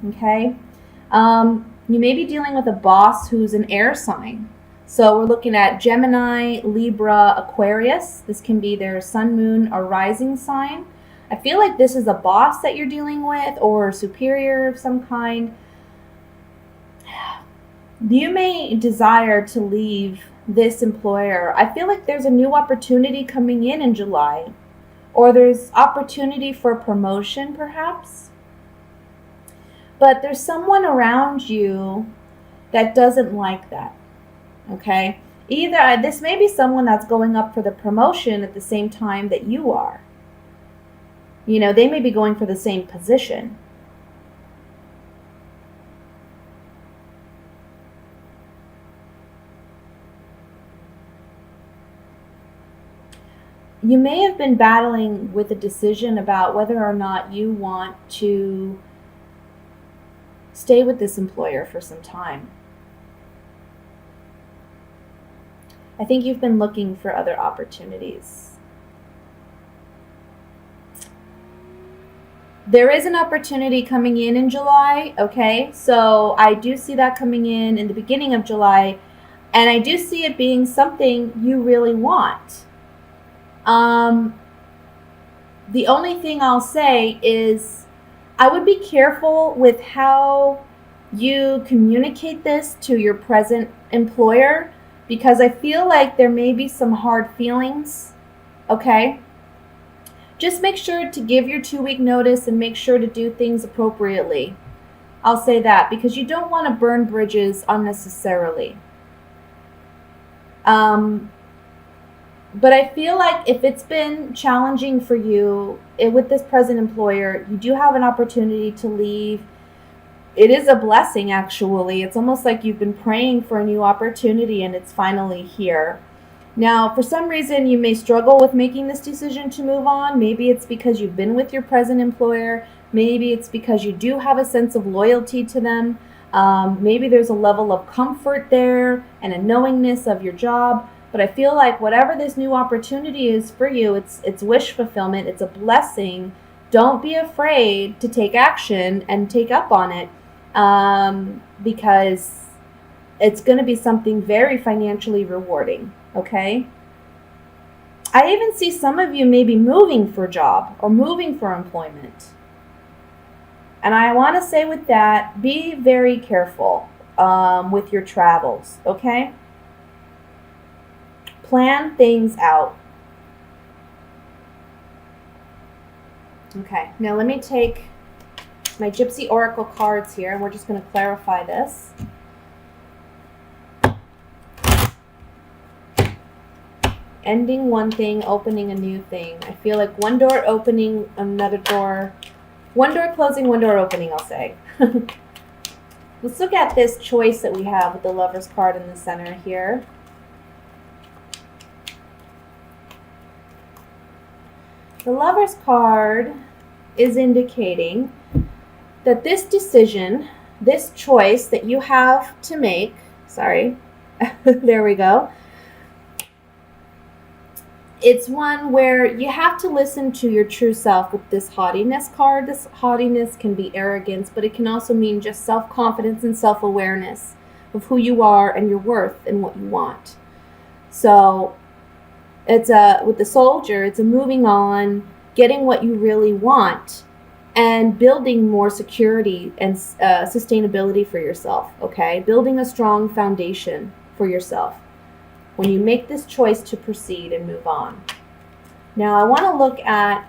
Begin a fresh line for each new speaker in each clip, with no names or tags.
Okay. You may be dealing with a boss who's an air sign. So we're looking at Gemini, Libra, Aquarius. This can be their sun, moon, or rising sign. I feel like this is a boss that you're dealing with or a superior of some kind. You may desire to leave this employer. I feel like there's a new opportunity coming in July, or there's opportunity for promotion perhaps. But there's someone around you that doesn't like that. Okay? Either this may be someone that's going up for the promotion at the same time that you are. You know, they may be going for the same position. You may have been battling with a decision about whether or not you want to stay with this employer for some time. I think you've been looking for other opportunities. There is an opportunity coming in July, okay? So I do see that coming in the beginning of July, and I do see it being something you really want. The only thing I'll say is I would be careful with how you communicate this to your present employer, because I feel like there may be some hard feelings, okay? Just make sure to give your 2-week notice and make sure to do things appropriately. I'll say that because you don't want to burn bridges unnecessarily. But I feel like if it's been challenging for you with this present employer, you do have an opportunity to leave. It is a blessing, actually. It's almost like you've been praying for a new opportunity and it's finally here. Now, for some reason, you may struggle with making this decision to move on. Maybe it's because you've been with your present employer. Maybe it's because you do have a sense of loyalty to them. Maybe there's a level of comfort there and a knowingness of your job. But I feel like whatever this new opportunity is for you, it's wish fulfillment. It's a blessing. Don't be afraid to take action and take up on it, because it's going to be something very financially rewarding. Okay? I even see some of you maybe moving for a job or moving for employment. And I want to say with that, be very careful with your travels, okay? Plan things out. Okay, now let me take my Gypsy Oracle cards here, and we're just going to clarify this. Ending one thing, opening a new thing. I feel like one door opening, another door. One door closing, one door opening, I'll say. Let's look at this choice that we have with the Lover's card in the center here. The Lover's card is indicating that this decision, this choice that you have to make, there we go. It's one where you have to listen to your true self with this haughtiness card. This haughtiness can be arrogance, but it can also mean just self-confidence and self-awareness of who you are and your worth and what you want. So it's with the Soldier, it's a moving on, getting what you really want, and building more security and sustainability for yourself, okay? Building a strong foundation for yourself when you make this choice to proceed and move on. Now, I want to look at,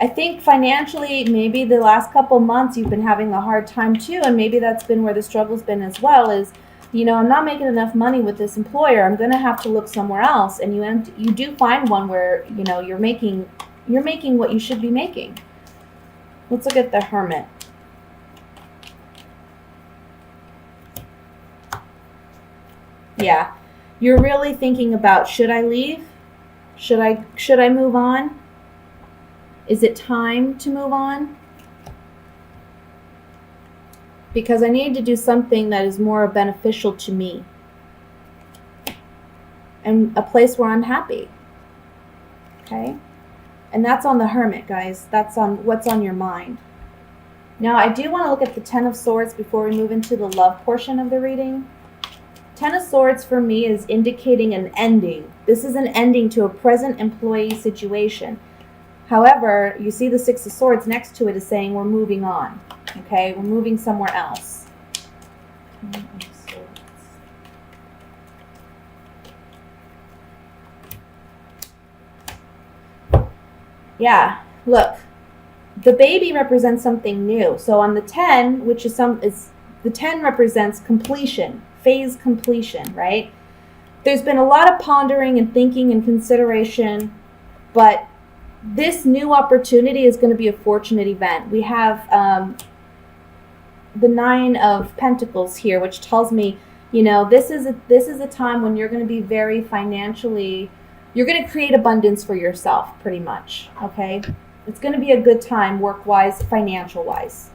I think financially, maybe the last couple months you've been having a hard time too, and maybe that's been where the struggle's been as well, is, you know, I'm not making enough money with this employer. I'm going to have to look somewhere else. And you do find one where, you know, you're making what you should be making. Let's look at the Hermit. Yeah. You're really thinking about, should I leave? Should I move on? Is it time to move on? Because I need to do something that is more beneficial to me and a place where I'm happy. Okay? And that's on the Hermit, guys. That's on what's on your mind. Now, I do want to look at the Ten of Swords before we move into the love portion of the reading. Ten of Swords for me is indicating an ending. This is an ending to a present employee situation. However, you see the Six of Swords next to it is saying we're moving on. Okay, we're moving somewhere else. Yeah, look. The baby represents something new. So on the 10, which is the 10 represents completion, phase completion, right? There's been a lot of pondering and thinking and consideration, but this new opportunity is going to be a fortunate event. We have the Nine of Pentacles here, which tells me, this is a time when you're going to be very financially, you're going to create abundance for yourself, pretty much, okay? It's going to be a good time work-wise, financial-wise.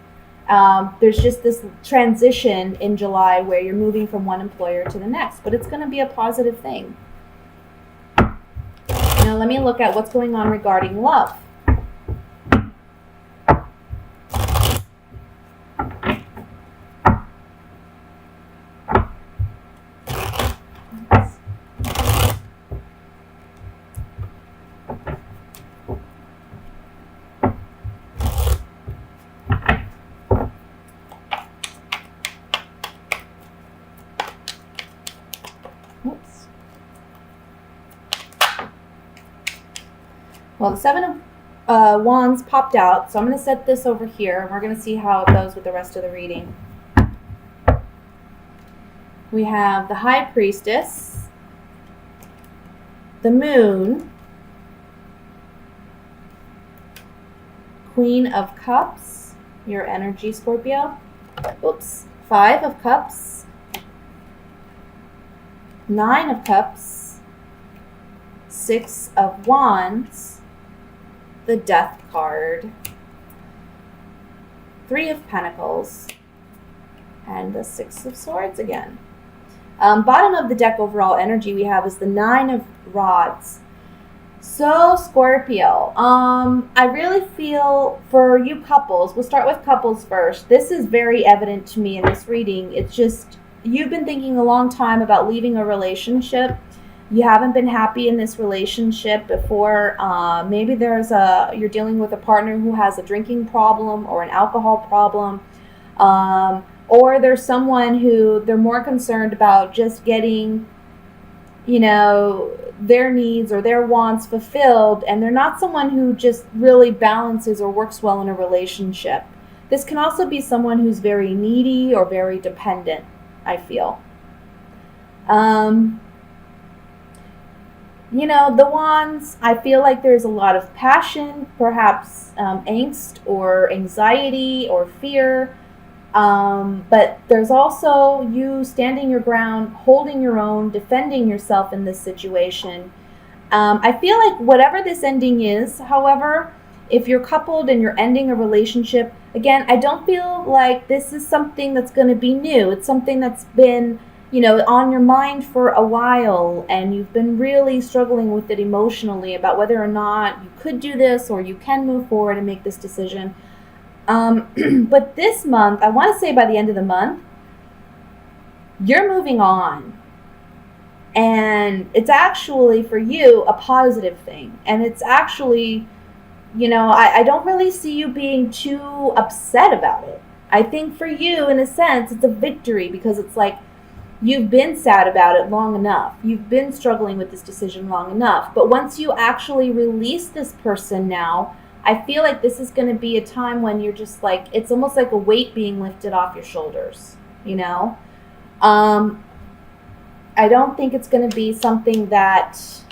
There's just this transition in July where you're moving from one employer to the next, but it's going to be a positive thing. Now let me look at what's going on regarding love. Well, the Seven of Wands popped out, so I'm going to set this over here, and we're going to see how it goes with the rest of the reading. We have the High Priestess, the Moon, Queen of Cups, your energy, Scorpio. Oops. Five of Cups, Nine of Cups, Six of Wands, the Death card, Three of Pentacles, and the Six of Swords again. Bottom of the deck overall energy we have is the Nine of Rods. So Scorpio, I really feel for you couples, we'll start with couples first. This is very evident to me in this reading. It's just, you've been thinking a long time about leaving a relationship. You haven't been happy in this relationship before. Maybe you're dealing with a partner who has a drinking problem or an alcohol problem. Or there's someone who they're more concerned about just getting, their needs or their wants fulfilled, and they're not someone who just really balances or works well in a relationship. This can also be someone who's very needy or very dependent, I feel. The Wands, I feel like there's a lot of passion, perhaps angst or anxiety or fear. But there's also you standing your ground, holding your own, defending yourself in this situation. I feel like whatever this ending is, however, if you're coupled and you're ending a relationship, again, I don't feel like this is something that's going to be new. It's something that's been, on your mind for a while, and you've been really struggling with it emotionally about whether or not you could do this or you can move forward and make this decision. But this month, I want to say by the end of the month, you're moving on. And it's actually, for you, a positive thing. And it's actually, I don't really see you being too upset about it. I think for you, in a sense, it's a victory, because it's like you've been sad about it long enough. You've been struggling with this decision long enough. But once you actually release this person now, I feel like this is going to be a time when you're just like, it's almost like a weight being lifted off your shoulders, I don't think it's going to be something that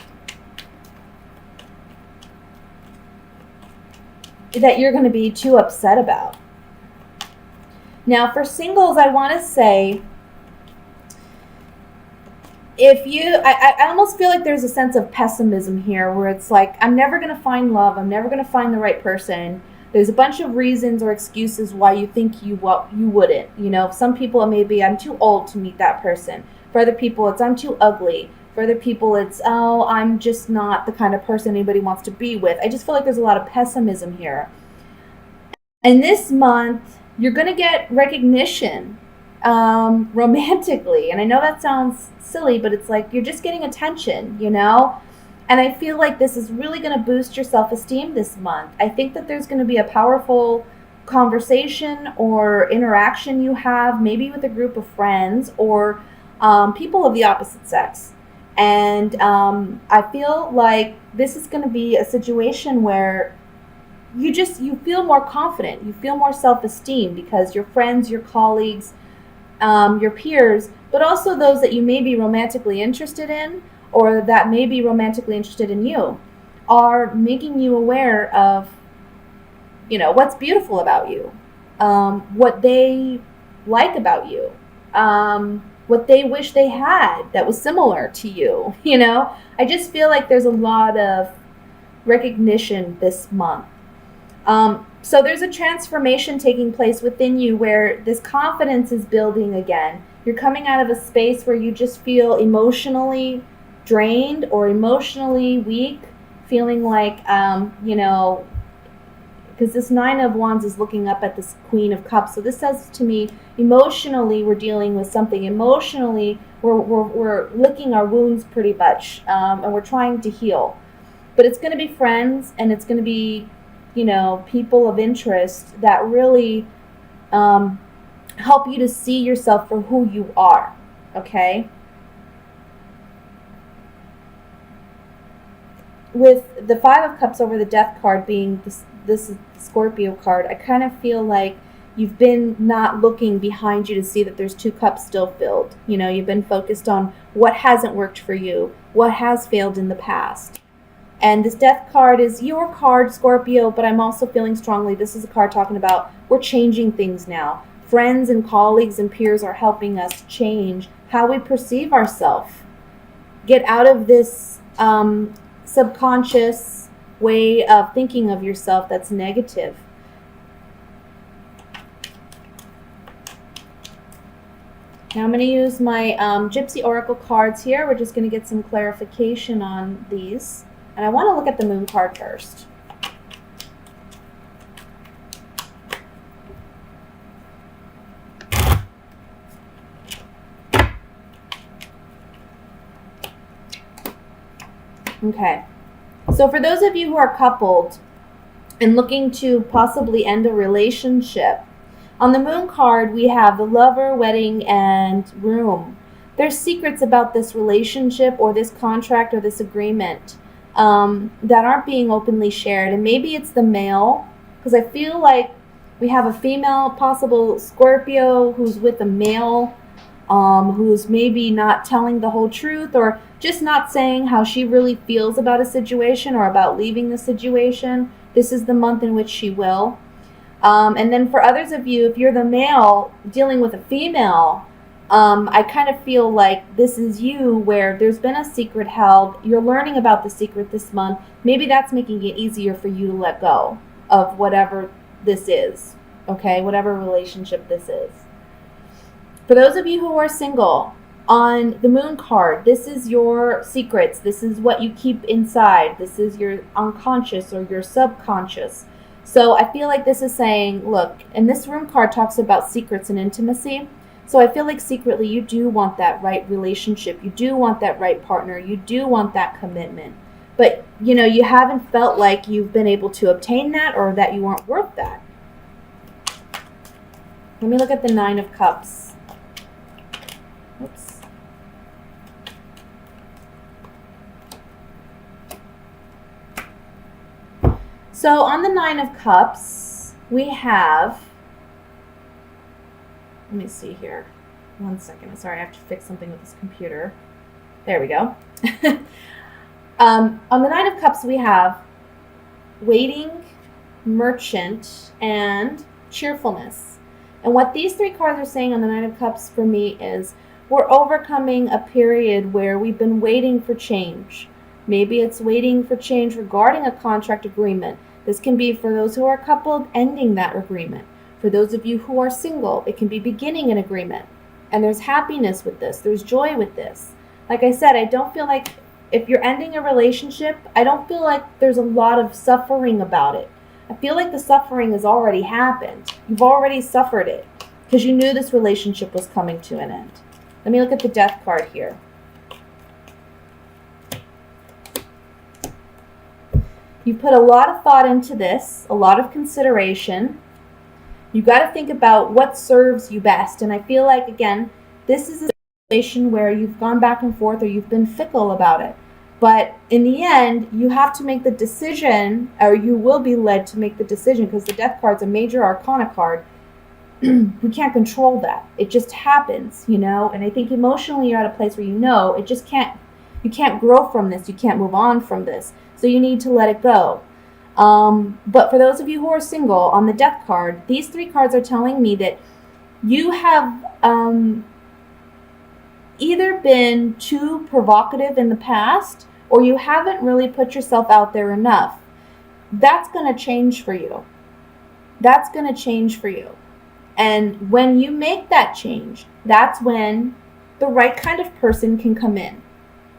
you're going to be too upset about. Now, for singles, I want to say, I almost feel like there's a sense of pessimism here, where it's like, I'm never going to find love. I'm never going to find the right person. There's a bunch of reasons or excuses why you think you wouldn't. Some people it may be, I'm too old to meet that person. For other people, it's I'm too ugly. For other people, it's, I'm just not the kind of person anybody wants to be with. I just feel like there's a lot of pessimism here. And this month, You're going to get recognition romantically. And I know that sounds silly, but it's like you're just getting attention, you know? And I feel like this is really going to boost your self esteem this month. I think that there's going to be a powerful conversation or interaction you have, maybe with a group of friends or people of the opposite sex. And I feel like this is going to be a situation where you feel more confident, you feel more self-esteem because your friends, your colleagues, your peers, but also those that you may be romantically interested in or that may be romantically interested in you, are making you aware of, what's beautiful about you, what they like about you, what they wish they had that was similar to you. I just feel like there's a lot of recognition this month. So there's a transformation taking place within you where this confidence is building again. You're coming out of a space where you just feel emotionally drained or emotionally weak, feeling like, because this Nine of Wands is looking up at this Queen of Cups. So this says to me, emotionally, we're dealing with something. Emotionally, we're licking our wounds pretty much, and we're trying to heal. But it's going to be friends, and it's going to be people of interest that really help you to see yourself for who you are, okay? With the Five of Cups over the Death card being this Scorpio card, I kind of feel like you've been not looking behind you to see that there's two cups still filled. You've been focused on what hasn't worked for you, what has failed in the past. And this Death card is your card, Scorpio, but I'm also feeling strongly this is a card talking about we're changing things now. Friends and colleagues and peers are helping us change how we perceive ourselves. Get out of this subconscious way of thinking of yourself that's negative. Now I'm going to use my Gypsy Oracle cards here. We're just going to get some clarification on these. And I want to look at the Moon card first. Okay. So for those of you who are coupled and looking to possibly end a relationship, on the Moon card we have the Lover, Wedding, and Room. There's secrets about this relationship or this contract or this agreement that aren't being openly shared. And maybe it's the male, because I feel like we have a female, possible Scorpio, who's with a male, who's maybe not telling the whole truth or just not saying how she really feels about a situation or about leaving the situation. This is the month in which she will. And then for others of you, if you're the male dealing with a female, I kind of feel like this is you where there's been a secret held. You're learning about the secret this month. Maybe that's making it easier for you to let go of whatever this is, okay? Whatever relationship this is. For those of you who are single, on the Moon card, this is your secrets. This is what you keep inside. This is your unconscious or your subconscious. So I feel like this is saying, look, and this Room card talks about secrets and intimacy. So I feel like secretly you do want that right relationship. You do want that right partner. You do want that commitment. But, you haven't felt like you've been able to obtain that or that you aren't worth that. Let me look at the Nine of Cups. Oops. So on the Nine of Cups, we have, let me see here. 1 second. Sorry, I have to fix something with this computer. There we go. On the Nine of Cups, we have waiting, merchant, and cheerfulness. And what these three cards are saying on the Nine of Cups for me is we're overcoming a period where we've been waiting for change. Maybe it's waiting for change regarding a contract agreement. This can be for those who are coupled, ending that agreement. For those of you who are single, it can be beginning an agreement. And there's happiness with this. There's joy with this. Like I said, I don't feel like if you're ending a relationship, I don't feel like there's a lot of suffering about it. I feel like the suffering has already happened. You've already suffered it because you knew this relationship was coming to an end. Let me look at the Death card here. You put a lot of thought into this, a lot of consideration. You got to think about what serves you best. And I feel like, again, this is a situation where you've gone back and forth or you've been fickle about it. But in the end, you have to make the decision, or you will be led to make the decision, because the Death card's a major arcana card. We can't control that. It just happens, you know? And I think emotionally you're at a place where it just you can't grow from this. You can't move on from this. So you need to let it go. But for those of you who are single, on the Death card, these 3 cards are telling me that you have either been too provocative in the past, or you haven't really put yourself out there enough. That's going to change for you. That's going to change for you. And when you make that change, that's when the right kind of person can come in.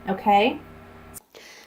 Okay?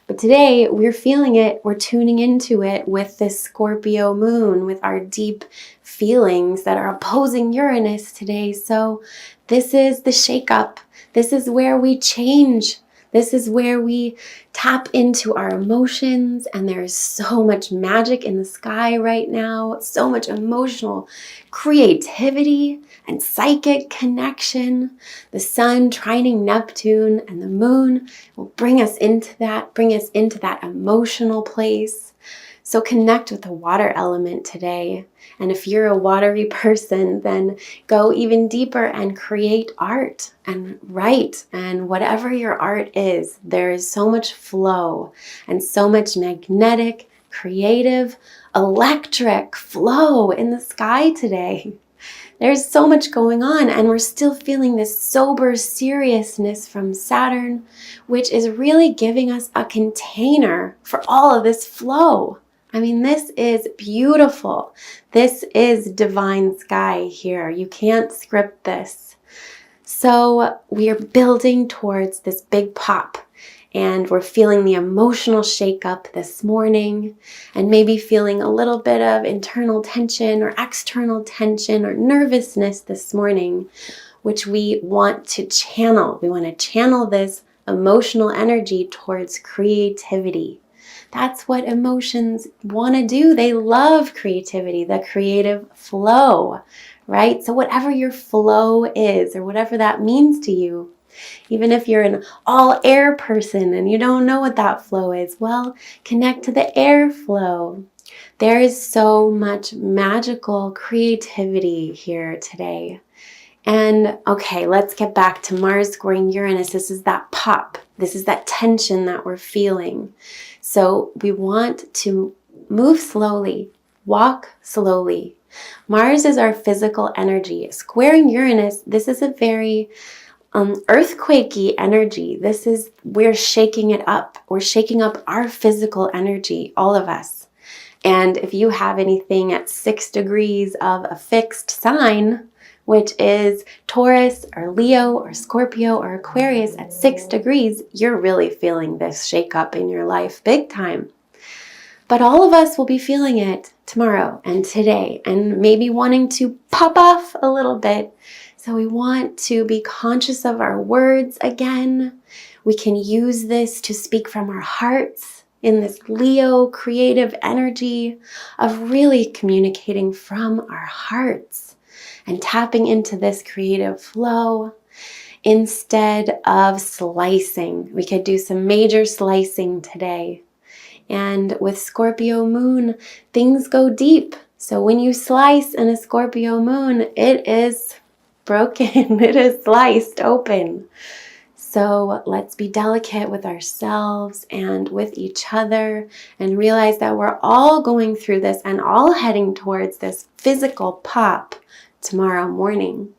But today we're feeling it, we're tuning into it with this Scorpio moon, with our deep feelings that are opposing Uranus today. So this is the shakeup. This is where we change. This is where we tap into our emotions, and there's so much magic in the sky right now, so much emotional creativity and psychic connection. The sun trining Neptune and the moon will bring us into that emotional place. So connect with the water element today. And if you're a watery person, then go even deeper and create art and write. And whatever your art is, there is so much flow and so much magnetic, creative, electric flow in the sky today. There's so much going on, and we're still feeling this sober seriousness from Saturn, which is really giving us a container for all of this flow. I mean, this is beautiful. This is divine sky here. You can't script this. So we are building towards this big pop, and we're feeling the emotional shakeup this morning, and maybe feeling a little bit of internal tension or external tension or nervousness this morning, which we want to channel. We want to channel this emotional energy towards creativity. That's what emotions want to do. They love creativity, the creative flow, right? So whatever your flow is, or whatever that means to you, even if you're an all air person and you don't know what that flow is, well, connect to the air flow. There is so much magical creativity here today. And okay, let's get back to Mars squaring Uranus. This is that pop. This is that tension that we're feeling. So we want to move slowly, walk slowly. Mars is our physical energy. Squaring Uranus, this is a very earthquakey energy. We're shaking it up. We're shaking up our physical energy, all of us. And if you have anything at 6 degrees of a fixed sign, which is Taurus or Leo or Scorpio or Aquarius at 6 degrees, you're really feeling this shakeup in your life big time. But all of us will be feeling it tomorrow and today, and maybe wanting to pop off a little bit. So we want to be conscious of our words again. We can use this to speak from our hearts in this Leo creative energy of really communicating from our hearts and tapping into this creative flow instead of slicing. We could do some major slicing today. And with Scorpio moon, things go deep. So when you slice in a Scorpio moon, it is broken. It is sliced open. So let's be delicate with ourselves and with each other and realize that we're all going through this and all heading towards this physical pop tomorrow morning.